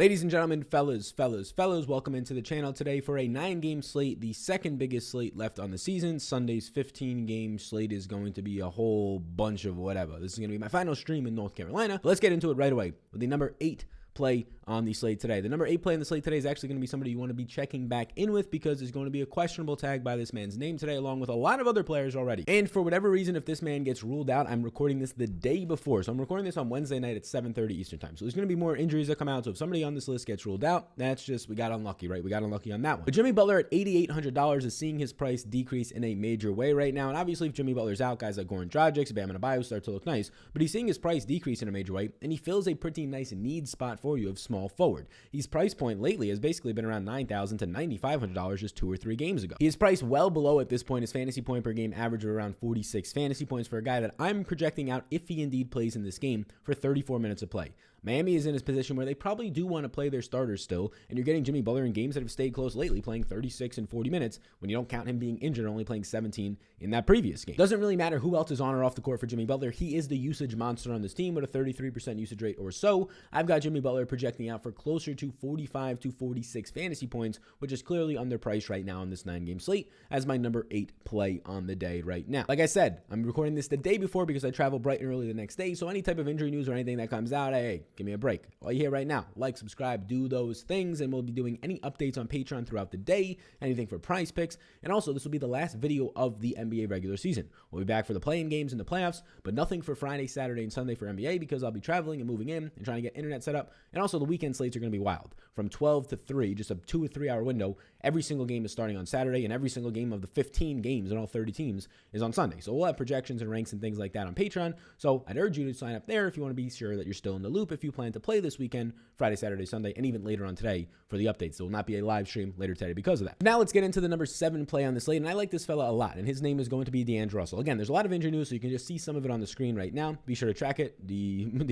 Ladies and gentlemen, fellas, welcome into the channel today for a 9-game slate, the second biggest slate left on the season. Sunday's 15-game slate is going to be a whole bunch of whatever. This is going to be my final stream in North Carolina. Let's get into it right away with the number 8 play on the slate today. The number 8 play on the slate today is actually going to be somebody you want to be checking back in with because there's going to be a questionable tag by this man's name today, along with a lot of other players already. And for whatever reason, if this man gets ruled out, I'm recording this the day before. So I'm recording this on Wednesday night at 7:30 Eastern time. So there's going to be more injuries that come out. So if somebody on this list gets ruled out, that's just, we got unlucky, right? We got unlucky on that one. But Jimmy Butler at $8,800 is seeing his price decrease in a major way right now. And obviously, if Jimmy Butler's out, guys like Goran Dragic, Bam Adebayo start to look nice. But he's seeing his price decrease in a major way, and he fills a pretty nice need spot for you of small forward. His price point lately has basically been around $9,000 to $9,500 just 2 or 3 games ago. He is priced well below at this point his fantasy point per game average of around 46 fantasy points for a guy that I'm projecting out, if he indeed plays in this game, for 34 minutes of play. Miami is in his position where they probably do want to play their starters still, and you're getting Jimmy Butler in games that have stayed close lately, playing 36 and 40 minutes when you don't count him being injured, only playing 17 in that previous game. Doesn't really matter who else is on or off the court for Jimmy Butler. He is the usage monster on this team with a 33% usage rate or so. I've got Jimmy Butler projecting out for closer to 45 to 46 fantasy points, which is clearly underpriced right now on this 9-game slate as my number 8 play on the day right now. Like I said, I'm recording this the day before because I travel bright and early the next day, so any type of injury news or anything that comes out, hey, give me a break. All you hear right now, like, subscribe, do those things, and we'll be doing any updates on Patreon throughout the day, anything for prize picks, and also this will be the last video of the NBA regular season. We'll be back for the play-in games and the playoffs, but nothing for Friday, Saturday, and Sunday for NBA because I'll be traveling and moving in and trying to get internet set up, and also the weekend slates are going to be wild. From 12 to 3, just a 2 or 3 hour window, every single game is starting on Saturday, and every single game of the 15 games and all 30 teams is on Sunday. So we'll have projections and ranks and things like that on Patreon, so I'd urge you to sign up there if you want to be sure that you're still in the loop if you plan to play this weekend, Friday, Saturday, Sunday, and even later on today for the updates. There will not be a live stream later today because of that. Now let's get into the number 7 play on the slate, and I like this fella a lot, and his name is going to be Deandra Russell. Again, there's a lot of injury news, so you can just see some of it on the screen right now. Be sure to track it.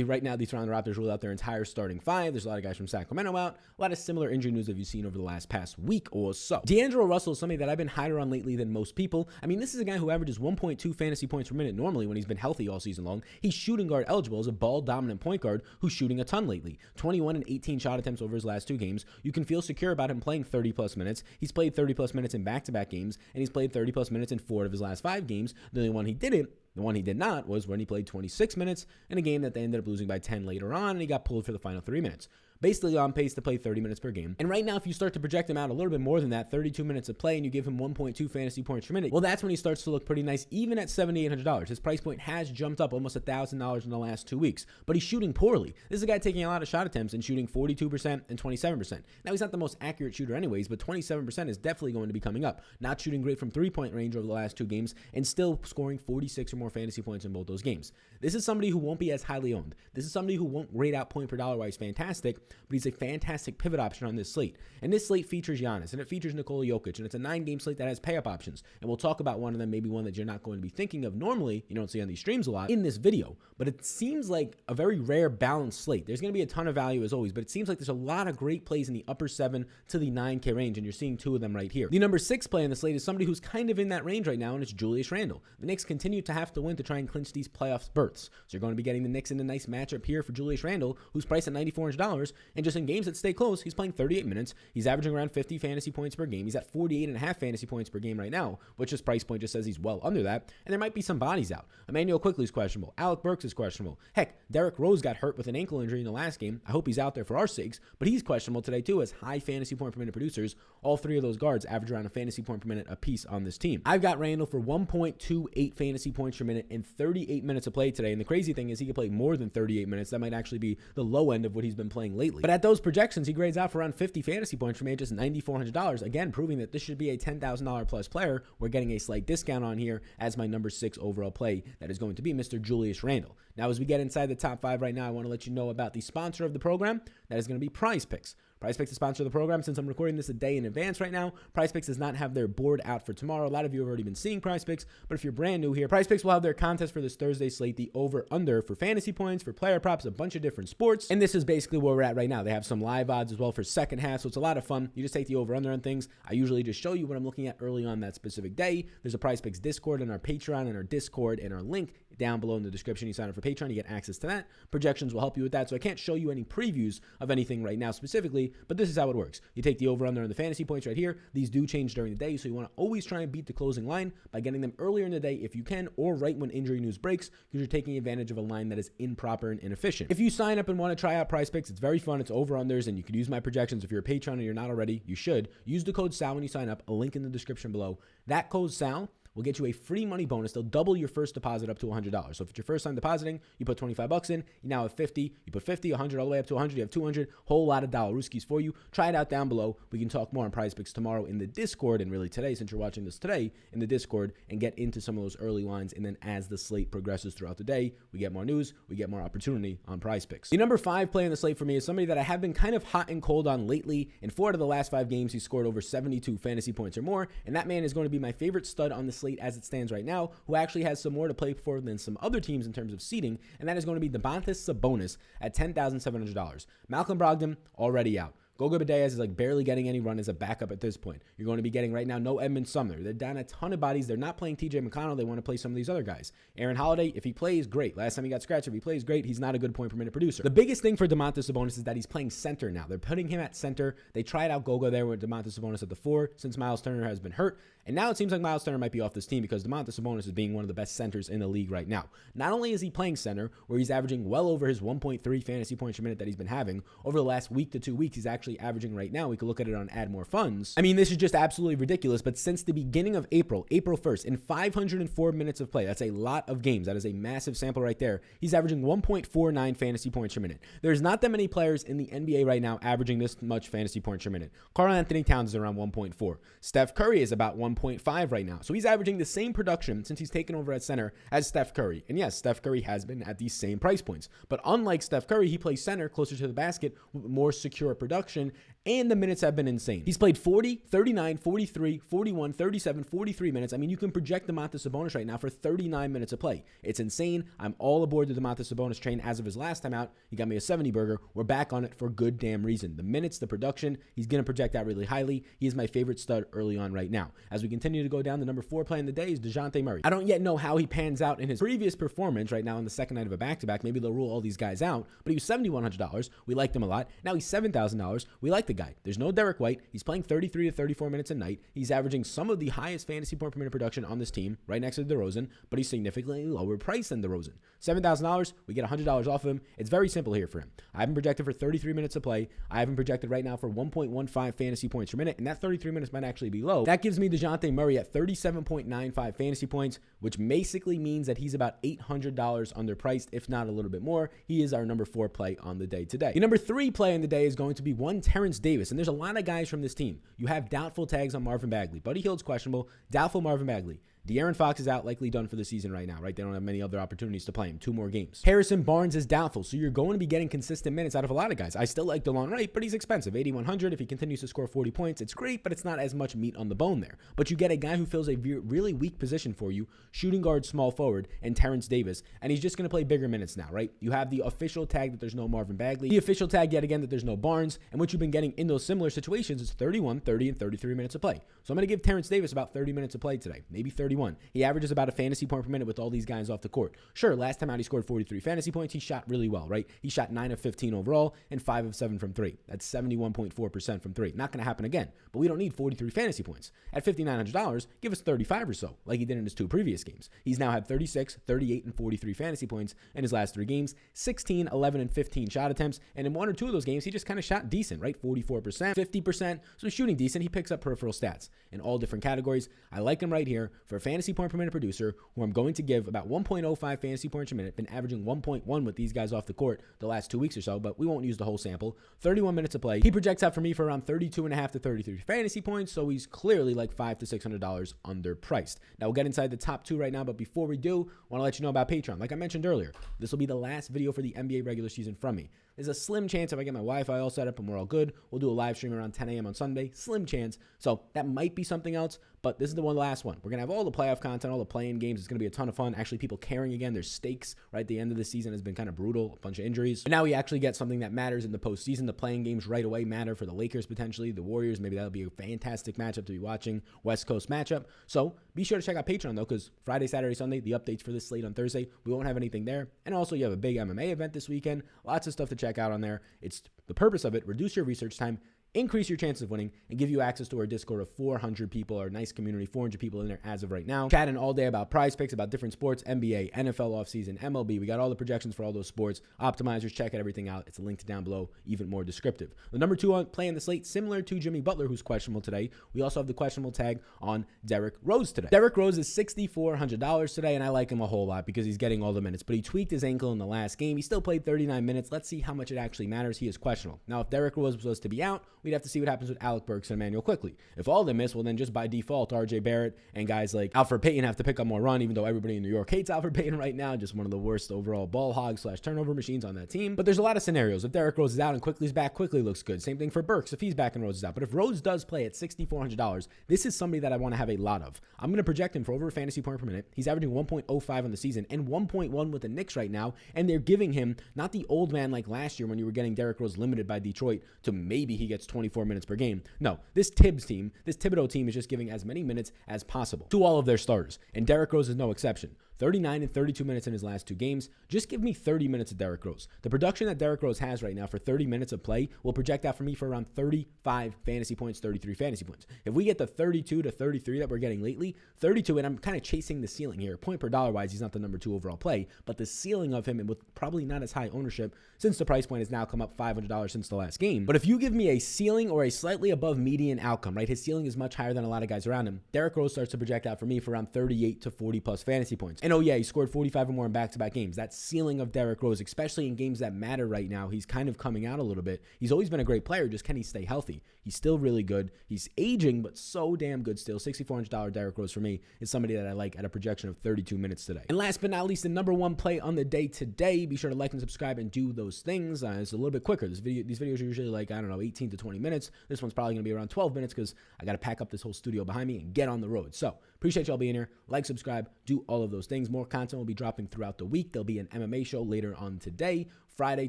Right now, the Toronto Raptors ruled out their entire starting 5. There's a lot of guys from Sacramento out. A lot of similar injury news that you've seen over the past week or so. Deandra Russell is somebody that I've been higher on lately than most people. I mean, this is a guy who averages 1.2 fantasy points per minute normally when he's been healthy all season long. He's shooting guard eligible as a ball-dominant point guard who's shooting a ton lately. 21 and 18 shot attempts over his last 2 games. You can feel secure about him playing 30-plus minutes. He's played 30-plus minutes in back-to-back games, and he's played 30-plus minutes in 4 of his last 5 games. The only one he didn't, the one he did not, was when he played 26 minutes in a game that they ended up losing by 10 later on, and he got pulled for the final 3 minutes. Basically on pace to play 30 minutes per game. And right now, if you start to project him out a little bit more than that, 32 minutes of play, and you give him 1.2 fantasy points per minute, well, that's when he starts to look pretty nice, even at $7,800. His price point has jumped up almost $1,000 in the last 2 weeks, but he's shooting poorly. This is a guy taking a lot of shot attempts and shooting 42% and 27%. Now, he's not the most accurate shooter anyways, but 27% is definitely going to be coming up. Not shooting great from 3-point range over the last 2 games, and still scoring 46 or more fantasy points in both those games. This is somebody who won't be as highly owned. This is somebody who won't rate out point per dollar wise fantastic, but he's a fantastic pivot option on this slate. And this slate features Giannis, and it features Nikola Jokic, and it's a 9-game slate that has pay-up options. And we'll talk about one of them, maybe one that you're not going to be thinking of normally, you don't see on these streams a lot, in this video. But it seems like a very rare balanced slate. There's going to be a ton of value as always, but it seems like there's a lot of great plays in the upper 7 to the 9K range, and you're seeing 2 of them right here. The number 6 play in the slate is somebody who's kind of in that range right now, and it's Julius Randle. The Knicks continue to have to win to try and clinch these playoff berths. So you're going to be getting the Knicks in a nice matchup here for Julius Randle, who's priced at $9,400, and just in games that stay close, he's playing 38 minutes. He's averaging around 50 fantasy points per game. He's at 48.5 fantasy points per game right now, which his price point just says he's well under that. And there might be some bodies out. Emmanuel Quickley is questionable. Alec Burks is questionable. Heck, Derrick Rose got hurt with an ankle injury in the last game. I hope he's out there for our sakes, but he's questionable today too as high fantasy point per minute producers. All 3 of those guards average around a fantasy point per minute apiece on this team. I've got Randle for 1.28 fantasy points per minute in 38 minutes of play today. And the crazy thing is he could play more than 38 minutes. That might actually be the low end of what he's been playing lately. But at those projections, he grades out for around 50 fantasy points for me at just $9,400. Again, proving that this should be a $10,000 plus player. We're getting a slight discount on here as my number 6 overall play. That is going to be Mr. Julius Randle. Now, as we get inside the top 5 right now, I want to let you know about the sponsor of the program. That is going to be Prize Picks. Prize Picks is sponsor of the program. Since I'm recording this a day in advance right now, Prize Picks does not have their board out for tomorrow. A lot of you have already been seeing Prize Picks, but if you're brand new here, Prize Picks will have their contest for this Thursday slate, the over-under for fantasy points, for player props, a bunch of different sports, and this is basically where we're at right now. They have some live odds as well for second half, so it's a lot of fun. You just take the over-under on things. I usually just show you what I'm looking at early on that specific day. There's a Prize Picks Discord and our Patreon and our Discord and our link down below in the description. You sign up for Patreon, you get access to that. Projections will help you with that. So I can't show you any previews of anything right now specifically, but this is how it works. You take the over-under on the fantasy points right here. These do change during the day, so you want to always try and beat the closing line by getting them earlier in the day if you can, or right when injury news breaks, because you're taking advantage of a line that is improper and inefficient. If you sign up and want to try out PrizePicks, it's very fun. It's over-unders, and you can use my projections. If you're a Patreon and you're not already, you should. Use the code SAL when you sign up, a link in the description below. That code SAL will get you a free money bonus. They'll double your first deposit up to $100. So if it's your first time depositing, you put 25 bucks in, you now have 50, you put 50, 100, all the way up to 100, you have 200, whole lot of dollar rooskies for you. Try it out down below. We can talk more on PrizePicks tomorrow in the Discord, and really today, since you're watching this today, in the Discord, and get into some of those early lines. And then as the slate progresses throughout the day, we get more news, we get more opportunity on PrizePicks. The number 5 play in the slate for me is somebody that I have been kind of hot and cold on lately. In 4 out of the last 5 games, he scored over 72 fantasy points or more, and that man is going to be my favorite stud on the slate as it stands right now, who actually has some more to play for than some other teams in terms of seeding, and that is going to be Domantas Sabonis at $10,700. Malcolm Brogdon already out. Goga Bitadze is like barely getting any run as a backup at this point. You're going to be getting right now no Edmund Sumner. They're down a ton of bodies. They're not playing TJ McConnell. They want to play some of these other guys. Aaron Holiday, if he plays, great. Last time he got scratched, if he plays, great. He's not a good point per minute producer. The biggest thing for Domantas Sabonis is that he's playing center now. They're putting him at center. They tried out Goga there with Domantas Sabonis at the 4 since Miles Turner has been hurt. And now it seems like Miles Turner might be off this team because Domantas Sabonis is being one of the best centers in the league right now. Not only is he playing center, where he's averaging well over his 1.3 fantasy points per minute that he's been having, over the last week to 2 weeks, he's actually averaging right now. We could look at it on Add More Funds. I mean, this is just absolutely ridiculous, but since the beginning of April 1st, in 504 minutes of play, that's a lot of games. That is a massive sample right there. He's averaging 1.49 fantasy points per minute. There's not that many players in the NBA right now averaging this much fantasy points per minute. Karl Anthony Towns is around 1.4. Steph Curry is about 1.5 right now. So he's averaging the same production since he's taken over at center as Steph Curry. And yes, Steph Curry has been at these same price points. But unlike Steph Curry, he plays center closer to the basket with more secure production, and the minutes have been insane. He's played 40, 39, 43, 41, 37, 43 minutes. I mean, you can project Domantas Sabonis right now for 39 minutes of play. It's insane. I'm all aboard the Domantas Sabonis train as of his last time out. He got me a 70 burger. We're back on it for good damn reason. The minutes, the production, he's going to project out really highly. He is my favorite stud early on right now. As we continue to go down, the number 4 play in the day is Dejante Murray. I don't yet know how he pans out in his previous performance right now on the second night of a back-to-back. Maybe they'll rule all these guys out, but he was $7,100. We liked him a lot. Now he's $7,000. We like the guy. There's no Derrick White. He's playing 33 to 34 minutes a night. He's averaging some of the highest fantasy point per minute production on this team, right next to DeRozan, but he's significantly lower priced than DeRozan. $7,000, we get $100 off of him. It's very simple here for him. I haven't projected for 33 minutes of play. I haven't projected right now for 1.15 fantasy points per minute, and that 33 minutes might actually be low. That gives me Dejante Murray at 37.95 fantasy points, which basically means that he's about $800 underpriced, if not a little bit more. He is our number 4 play on the day today. The number 3 play in the day is going to be one Terrence Davis, and there's a lot of guys from this team. You have doubtful tags on Marvin Bagley. Buddy Hield's questionable. Doubtful Marvin Bagley. De'Aaron Fox is out, likely done for the season right now, right? They don't have many other opportunities to play him. 2 more games. Harrison Barnes is doubtful, so you're going to be getting consistent minutes out of a lot of guys. I still like DeLon Wright, but he's expensive. $8,100. If he continues to score 40 points, it's great, but it's not as much meat on the bone there. But you get a guy who fills a really weak position for you, shooting guard, small forward, and Terrence Davis, and he's just going to play bigger minutes now, right? You have the official tag that there's no Marvin Bagley, the official tag yet again that there's no Barnes, and what you've been getting in those similar situations is 31, 30, and 33 minutes of play. So I'm going to give Terrence Davis about 30 minutes of play today, maybe 31. He averages about a fantasy point per minute with all these guys off the court. Sure, last time out he scored 43 fantasy points. He shot really well, right? He shot 9 of 15 overall and 5 of 7 from 3. That's 71.4% from 3. Not going to happen again, but we don't need 43 fantasy points. At $5,900, give us 35 or so, like he did in his 2 previous games. He's now had 36, 38, and 43 fantasy points in his last 3 games, 16, 11, and 15 shot attempts, and in 1 or 2 of those games, he just kind of shot decent, right? 44%, 50%, so he's shooting decent. He picks up peripheral stats in all different categories. I like him right here for a fantasy point per minute producer who I'm going to give about 1.05 fantasy points per minute, been averaging 1.1 with these guys off the court the last 2 weeks or so, but we won't use the whole sample. 31 minutes of play. He projects out for me for around 32.5 to 33 fantasy points, so he's clearly like $500 to $600 underpriced. Now we'll get inside the top 2 right now, but before we do, I want to let you know about Patreon. Like I mentioned earlier, this will be the last video for the NBA regular season from me. There's a slim chance if I get my Wi-Fi all set up and we're all good, we'll do a live stream around 10 a.m. on Sunday. Slim chance. So that might be something else, but this is the last one. We're going to have all the playoff content, all the play-in games. It's going to be a ton of fun. Actually, people caring again. There's stakes, right? The end of the season has been kind of brutal, a bunch of injuries. But now we actually get something that matters in the postseason. The play-in games right away matter for the Lakers potentially, the Warriors. Maybe that'll be a fantastic matchup to be watching, West Coast matchup. So be sure to check out Patreon, though, because Friday, Saturday, Sunday, the updates for this slate on Thursday, we won't have anything there. And also, you have a big MMA event this weekend. Lots of stuff to check out on there. It's the purpose of it, reduce your research time, increase your chances of winning, and give you access to our Discord of 400 people, our nice community, 400 people in there as of right now. Chatting all day about prize picks, about different sports, NBA, NFL offseason, MLB. We got all the projections for all those sports. Optimizers, check everything out. It's linked down below, even more descriptive. The number 2 on play in the slate, similar to Jimmy Butler, who's questionable today. We also have the questionable tag on Derrick Rose today. Derrick Rose is $6,400 today, and I like him a whole lot because he's getting all the minutes, but he tweaked his ankle in the last game. He still played 39 minutes. Let's see how much it actually matters. He is questionable. Now, if Derrick Rose was supposed to be out, we'd have to see what happens with Alec Burks and Emmanuel quickly. If all they miss, well, then just by default, RJ Barrett and guys like Alfred Payton have to pick up more run, even though everybody in New York hates Alfred Payton right now. Just one of the worst overall ball hogs / turnover machines on that team. But there's a lot of scenarios. If Derrick Rose is out and Quickly's back, Quickly looks good. Same thing for Burks if he's back and Rose is out. But if Rose does play at $6,400, this is somebody that I want to have a lot of. I'm going to project him for over a fantasy point per minute. He's averaging 1.05 on the season and 1.1 with the Knicks right now. And they're giving him not the old man like last year when you were getting Derrick Rose limited by Detroit to maybe he gets 24 minutes per game. No, this Tibbs team, this Thibodeau team is just giving as many minutes as possible to all of their starters. And Derrick Rose is no exception. 39 and 32 minutes in his last 2 games. Just give me 30 minutes of Derrick Rose. The production that Derrick Rose has right now for 30 minutes of play will project out for me for around 35 fantasy points, 33 fantasy points. If we get the 32 to 33 that we're getting lately, 32, and I'm kind of chasing the ceiling here. Point per dollar wise, he's not the number 2 overall play, but the ceiling of him, and with probably not as high ownership since the price point has now come up $500 since the last game. But if you give me a ceiling or a slightly above median outcome, right? His ceiling is much higher than a lot of guys around him. Derrick Rose starts to project out for me for around 38 to 40 plus fantasy points. And oh yeah, he scored 45 or more in back-to-back games. That ceiling of Derrick Rose, especially in games that matter right now, he's kind of coming out a little bit. He's always been a great player, just can he stay healthy? He's still really good. He's aging, but so damn good still. $6,400 Derrick Rose for me is somebody that I like at a projection of 32 minutes today. And last but not least, the number 1 play on the day today. Be sure to like and subscribe and do those things. It's a little bit quicker. These videos are usually like, 18 to 20 minutes. This one's probably going to be around 12 minutes because I got to pack up this whole studio behind me and get on the road. So appreciate y'all being here. Like, subscribe, do all of those things. More content will be dropping throughout the week. There'll be an MMA show later on today. Friday,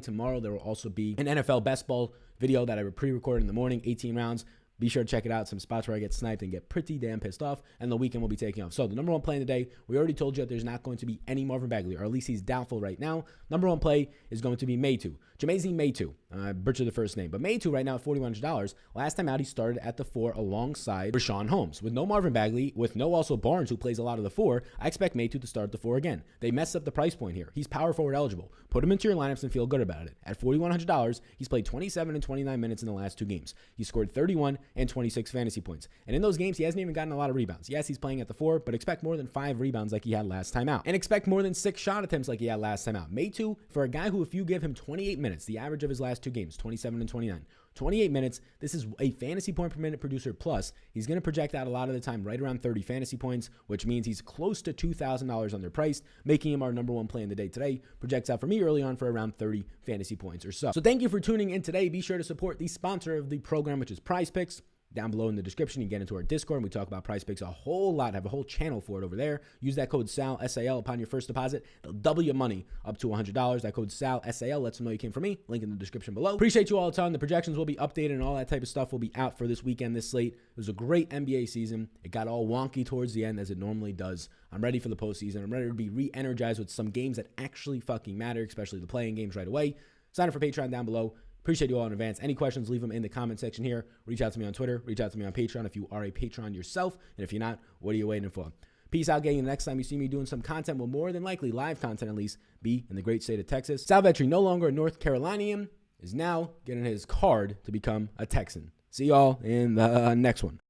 tomorrow, there will also be an NFL best ball video that I pre-recorded in the morning, 18 rounds. Be sure to check it out. Some spots where I get sniped and get pretty damn pissed off. And the weekend will be taking off. So the number 1 play in the day, we already told you that there's not going to be any Marvin Bagley, or at least he's doubtful right now. Number 1 play is going to be Maytu. Jamezi Maytu. I butchered the first name. But Maytu right now at $4,100. Last time out, he started at the 4 alongside Rashawn Holmes. With no Marvin Bagley, with no also Barnes, who plays a lot of the 4, I expect Maytu to start at the 4 again. They messed up the price point here. He's power forward eligible. Put him into your lineups and feel good about it. At $4,100, he's played 27 and 29 minutes in the last 2 games. He scored 31 and 26 fantasy points. And in those games, he hasn't even gotten a lot of rebounds. Yes, he's playing at the 4, but expect more than 5 rebounds like he had last time out. And expect more than 6 shot attempts like he had last time out. Maytu, for a guy who, if you give him 28 minutes, the average of his last 2 games, 27 and 29, 28 minutes, this is a fantasy point per minute producer plus. He's going to project out a lot of the time right around 30 fantasy points, which means he's close to $2,000 underpriced, making him our number 1 play in the day today. Projects out for me early on for around 30 fantasy points or so. So thank you for tuning in today. Be sure to support the sponsor of the program, which is Prize Picks. Down below in the description, you get into our Discord, and we talk about Prize Picks a whole lot. I have a whole channel for it over there. Use that code SAL, S-A-L, upon your first deposit. They'll double your money up to $100. That code SAL, S-A-L, lets them know you came from me. Link in the description below. Appreciate you all a ton. The projections will be updated, and all that type of stuff will be out for this weekend, this slate. It was a great NBA season. It got all wonky towards the end, as it normally does. I'm ready for the postseason. I'm ready to be re-energized with some games that actually fucking matter, especially the playing games right away. Sign up for Patreon down below. Appreciate you all in advance. Any questions, leave them in the comment section here. Reach out to me on Twitter. Reach out to me on Patreon if you are a patron yourself. And if you're not, what are you waiting for? Peace out, gang. The next time you see me doing some content, will more than likely, live content at least, be in the great state of Texas. Sal Vetri, no longer a North Carolinian, is now getting his card to become a Texan. See y'all in the next one.